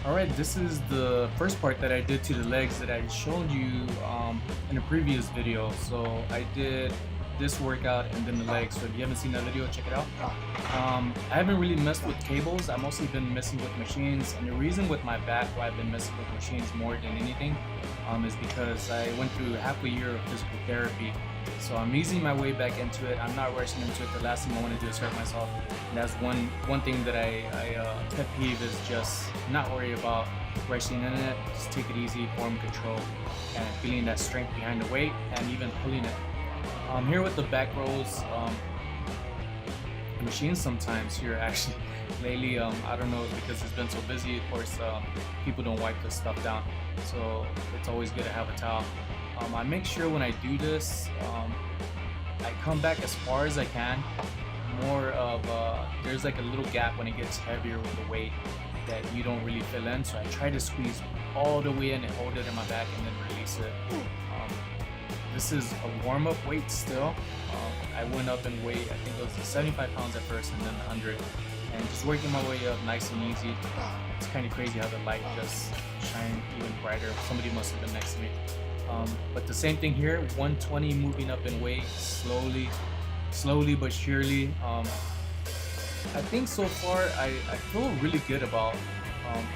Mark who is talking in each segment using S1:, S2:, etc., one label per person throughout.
S1: Alright, this is the first part that I did to the legs that I showed you in a previous video. So I did this workout and then the legs. So if you haven't seen that video, check it out. I haven't really messed with cables. I've mostly been messing with machines, and the reason with my back why I've been messing with machines more than anything is because I went through half a year of physical therapy. So I'm easing my way back into it. I'm not rushing into it. The last thing I want to do is hurt myself. And that's one thing that I pet peeve is just not worry about rushing in it. Just take it easy, form control, and feeling that strength behind the weight, and even pulling it. Here with the back rolls, the machines sometimes here actually lately, I don't know, because it's been so busy. Of course, people don't wipe this stuff down, so it's always good to have a towel. I make sure when I do this, I come back as far as I can. More of there's like a little gap when it gets heavier with the weight that you don't really fill in, so I try to squeeze all the way in and hold it in my back and then release it. This is a warm-up weight still. I went up in weight, I think it was 75 pounds at first and then 100, and just working my way up nice and easy. It's kind of crazy how the light just shine even brighter. Somebody must have been next to me. But the same thing here, 120 moving up in weight, slowly but surely. I think so far I feel really good about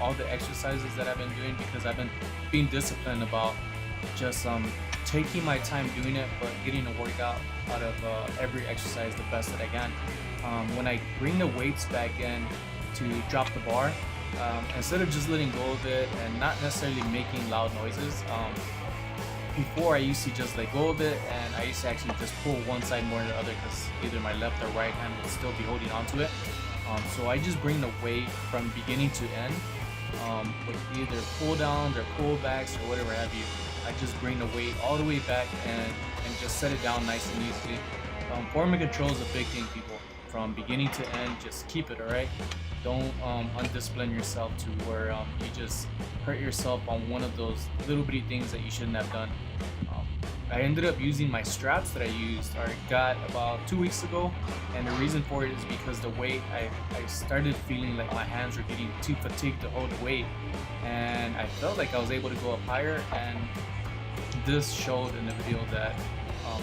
S1: all the exercises that I've been doing, because I've been being disciplined about just taking my time doing it, but getting a workout out of every exercise the best that I can. When I bring the weights back in to drop the bar, instead of just letting go of it and not necessarily making loud noises, before I used to just let go of it, and I used to actually just pull one side more than the other because either my left or right hand would still be holding onto it. So I just bring the weight from beginning to end with either pull downs or pull backs or whatever have you. I just bring the weight all the way back and just set it down nice and easily. Form and control is a big thing, people. From beginning to end, just keep it, alright? Don't undiscipline yourself to where you just hurt yourself on one of those little bitty things that you shouldn't have done. I ended up using my straps that I used or got about 2 weeks ago, and the reason for it is because the weight, I started feeling like my hands were getting too fatigued to hold the weight, and I felt like I was able to go up higher, and this showed in the video that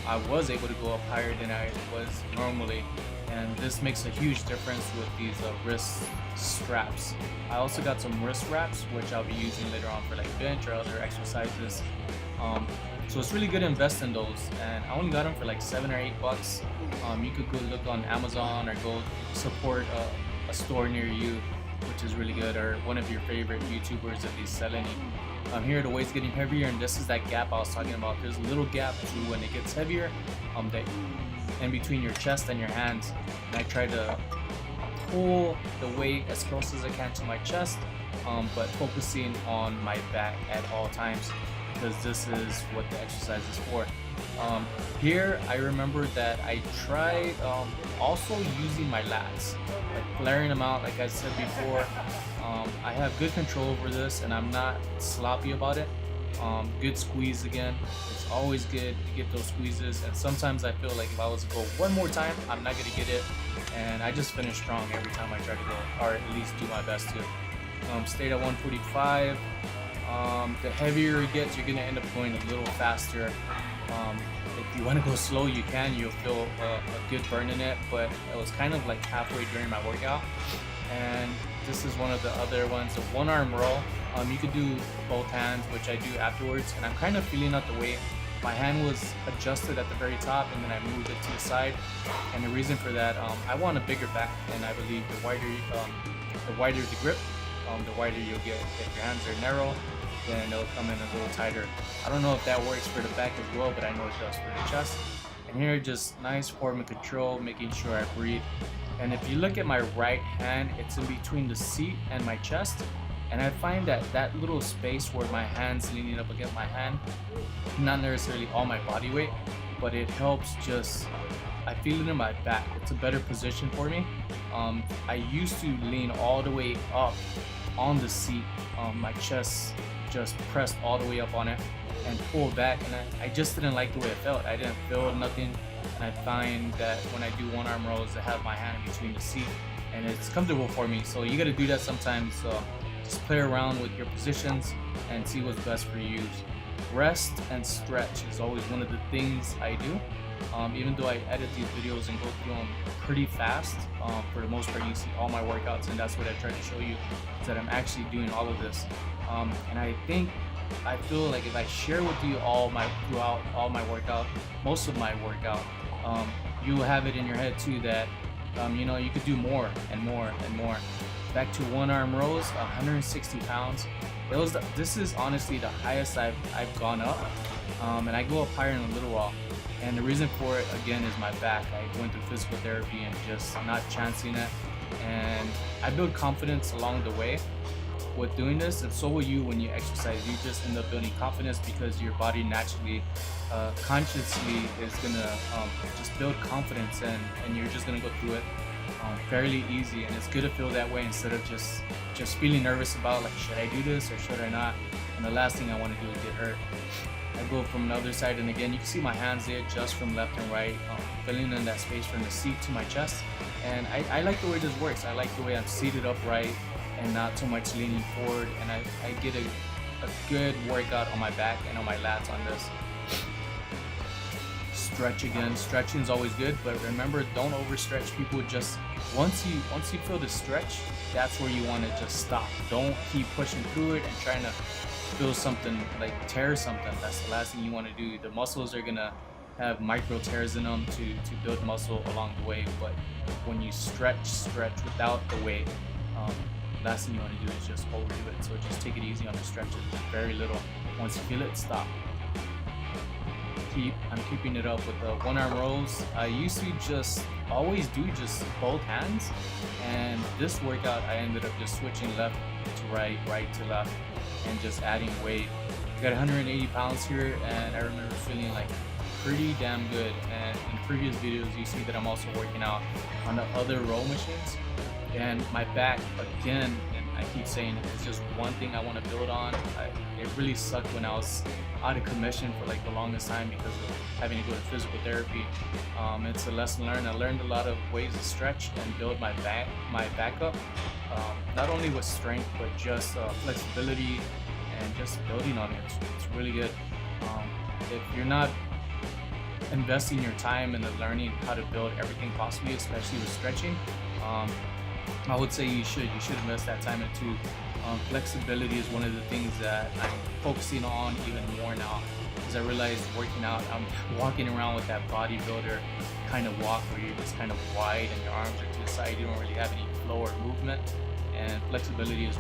S1: I was able to go up higher than I was normally, and this makes a huge difference with these wrist straps. I also got some wrist wraps which I'll be using later on for like bench or other exercises. So it's really good to invest in those, and I only got them for like $7 or $8. You could go look on Amazon or go support a store near you, which is really good, or one of your favorite YouTubers if they sell any. Here the weight's getting heavier, and this is that gap I was talking about. There's a little gap to when it gets heavier, that in between your chest and your hands, and I try to pull the weight as close as I can to my chest, but focusing on my back at all times, because this is what the exercise is for. Here I remember that I tried also using my lats, like flaring them out like I said before. I have good control over this and I'm not sloppy about it. Good squeeze again. It's always good to get those squeezes, and sometimes I feel like if I was to go one more time I'm not gonna get it, and I just finish strong every time I try to go, or at least do my best to. Stayed at 145. The heavier it gets, you're gonna end up going a little faster. If you want to go slow, you can. You'll feel a good burn in it, but it was kind of like halfway during my workout. And this is one of the other ones, the one arm row. You could do both hands, which I do afterwards, and I'm kind of feeling out the weight. My hand was adjusted at the very top, and then I moved it to the side. And the reason for that, I want a bigger back, and I believe the wider the grip, the wider you'll get. If your hands are narrow, then it'll come in a little tighter. I don't know if that works for the back as well, but I know it does for the chest. And here, just nice form and control, making sure I breathe. And if you look at my right hand, it's in between the seat and my chest. And I find that that little space where my hand's leaning up against my hand, not necessarily all my body weight, but it helps just, I feel it in my back. It's a better position for me. I used to lean all the way up on the seat, my chest just pressed all the way up on it and pull back, and I just didn't like the way it felt. I didn't feel nothing, and I find that when I do one arm rows, I have my hand in between the seat and it's comfortable for me. So you got to do that sometimes. just play around with your positions and see what's best for you. Rest and stretch is always one of the things I do. Even though I edit these videos and go through them pretty fast, for the most part you see all my workouts, and that's what I try to show you, is that I'm actually doing all of this. And I feel like if I share with you throughout all my workout, most of my workout, you will have it in your head too that you know, you could do more and more and more. Back to one arm rows, 160 pounds. This is honestly the highest I've gone up, and I go up higher in a little while. And the reason for it, again, is my back. I went through physical therapy and just not chancing it. And I build confidence along the way with doing this, and so will you when you exercise. You just end up building confidence because your body naturally, consciously is gonna just build confidence, and you're just gonna go through it fairly easy. And it's good to feel that way instead of just feeling nervous about, like, should I do this or should I not? And the last thing I want to do is get hurt. I go from the other side, and again, you can see my hands, they adjust from left and right, filling in that space from the seat to my chest. And I like the way this works. I like the way I'm seated upright and not too much leaning forward, and I get a good workout on my back and on my lats on this. Stretch again. Stretching is always good, but remember, don't overstretch. People just once you feel the stretch, that's where you want to just stop. Don't keep pushing through it and trying to feel something, like tear something. That's the last thing you want to do. The muscles are gonna have micro tears in them to build muscle along the way. But when you stretch without the weight, last thing you want to do is just overdo it. So just take it easy on the stretches, very little. Once you feel it, stop. I'm keeping it up with the one arm rows. I used to always do just both hands, and this workout I ended up just switching left to right, right to left, and just adding weight. I got 180 pounds here, and I remember feeling like pretty damn good. And in previous videos you see that I'm also working out on the other row machines, and my back, again, and I keep saying it, it's just one thing I want to build on. It really sucked when I was out of commission for like the longest time because of having to go to physical therapy. It's a lesson learned. I learned a lot of ways to stretch and build my back up, not only with strength but just flexibility and just building on it. It's really good. If you're not investing your time in the learning how to build everything possibly, especially with stretching, I would say you should invest that time into. Flexibility is one of the things that I'm focusing on even more now, because I realized working out, I'm walking around with that bodybuilder kind of walk where you're just kind of wide and your arms are to the side, you don't really have any flow or movement. And flexibility is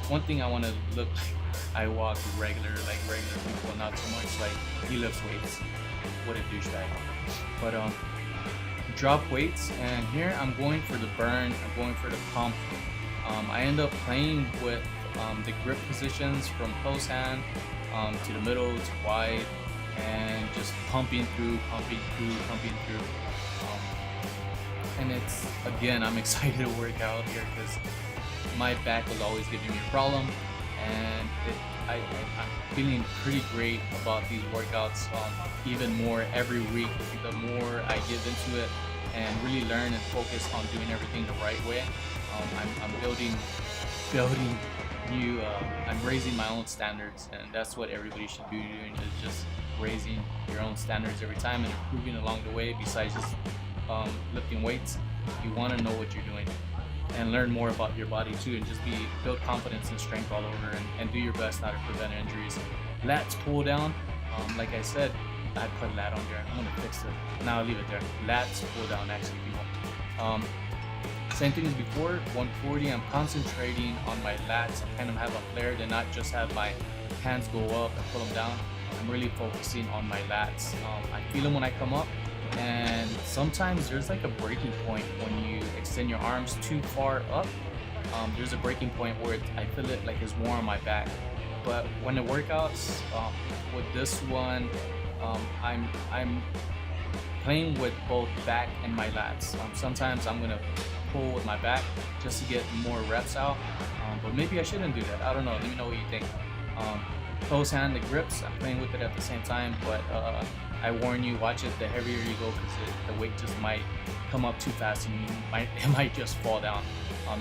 S1: one thing I want to look like I walk regular people, not so much like he lifts weights. What a douchebag. But drop weights, and here I'm going for the burn, I'm going for the pump. I end up playing with the grip positions from close hand to the middle to wide, and just pumping through. And it's, again, I'm excited to work out here because my back was always giving me a problem, and I'm feeling pretty great about these workouts, even more every week. The more I get into it and really learn and focus on doing everything the right way, I'm building new, I'm raising my own standards, and that's what everybody should be doing, is just raising your own standards every time and improving along the way. Besides just lifting weights, you want to know what you're doing and learn more about your body too, and just build confidence and strength all over, and do your best not to prevent injuries. Lats pull down, like I said, I put lat on there. I'm gonna fix it. Now I'll leave it there. Lats pull down, actually, people. Same thing as before, 140. I'm concentrating on my lats. I kind of have a flare to not just have my hands go up and pull them down. I'm really focusing on my lats. I feel them when I come up, and sometimes there's like a breaking point when you extend your arms too far up. There's a breaking point where I feel it like it's more on my back. But when the workouts, with this one, I'm playing with both back and my lats. Sometimes I'm gonna pull with my back just to get more reps out, but maybe I shouldn't do that. I don't know. Let me know what you think. Close hand, the grips, I'm playing with it at the same time, but I warn you, watch it. The heavier you go, because the weight just might come up too fast and it might just fall down.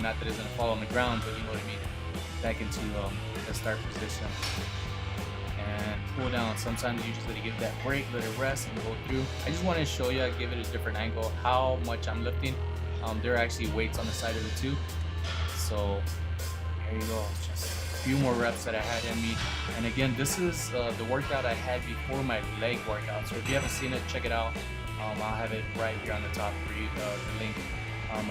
S1: Not that it's gonna fall on the ground, but you know what I mean. back into the start position. And pull down. Sometimes you just let it give that break, let it rest, and go through. I just want to show you, give it a different angle, how much I'm lifting. There are actually weights on the side of the tube. So there you go. Just a few more reps that I had in me. And again, this is the workout I had before my leg workout. So if you haven't seen it, check it out. I'll have it right here on the top for you, the link.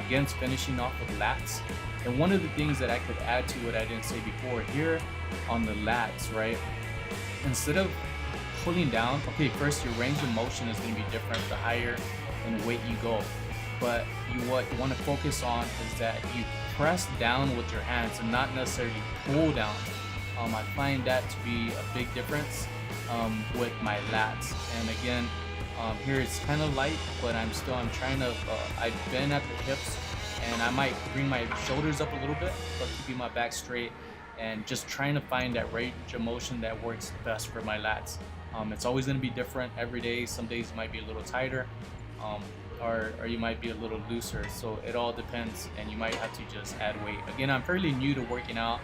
S1: Again, it's finishing off with lats. And one of the things that I could add to what I didn't say before here on the lats, right? Instead of pulling down, okay, first your range of motion is going to be different the higher in weight you go. But what you want to focus on is that you press down with your hands and not necessarily pull down. I find that to be a big difference with my lats. And again, here it's kind of light, but I'm trying to, I've been at the hips, and I might bring my shoulders up a little bit, but keeping my back straight and just trying to find that range of motion that works best for my lats. It's always going to be different every day. Some days it might be a little tighter, or you might be a little looser. So it all depends, and you might have to just add weight. Again, I'm fairly new to working out.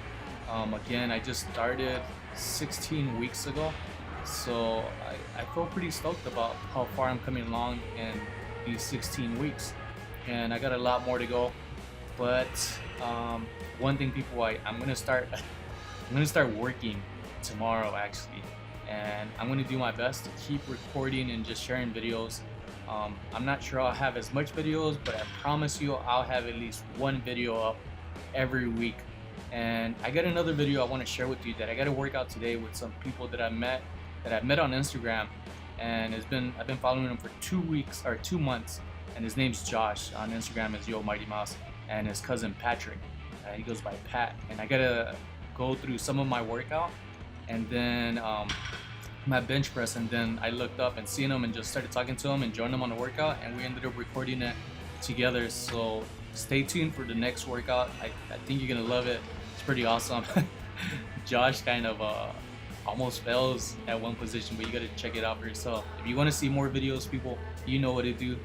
S1: Again, I just started 16 weeks ago. So I feel pretty stoked about how far I'm coming along in these 16 weeks. And I got a lot more to go. But one thing, people, I'm gonna start working tomorrow actually. And I'm gonna do my best to keep recording and just sharing videos. I'm not sure I'll have as much videos, but I promise you I'll have at least one video up every week. And I got another video I want to share with you that I got to work out today with some people that I've met on Instagram, and I've been following him for 2 weeks or 2 months, and his name's Josh. On Instagram is Yo Mighty Mouse, and his cousin Patrick, he goes by Pat. And I gotta go through some of my workout, and then my bench press, and then I looked up and seen him and just started talking to him and joined him on the workout, and we ended up recording it together. So stay tuned for the next workout. I think you're gonna love it. It's pretty awesome. Josh kind of almost fails at one position, but you gotta check it out for yourself. If you want to see more videos, people, you know what to do.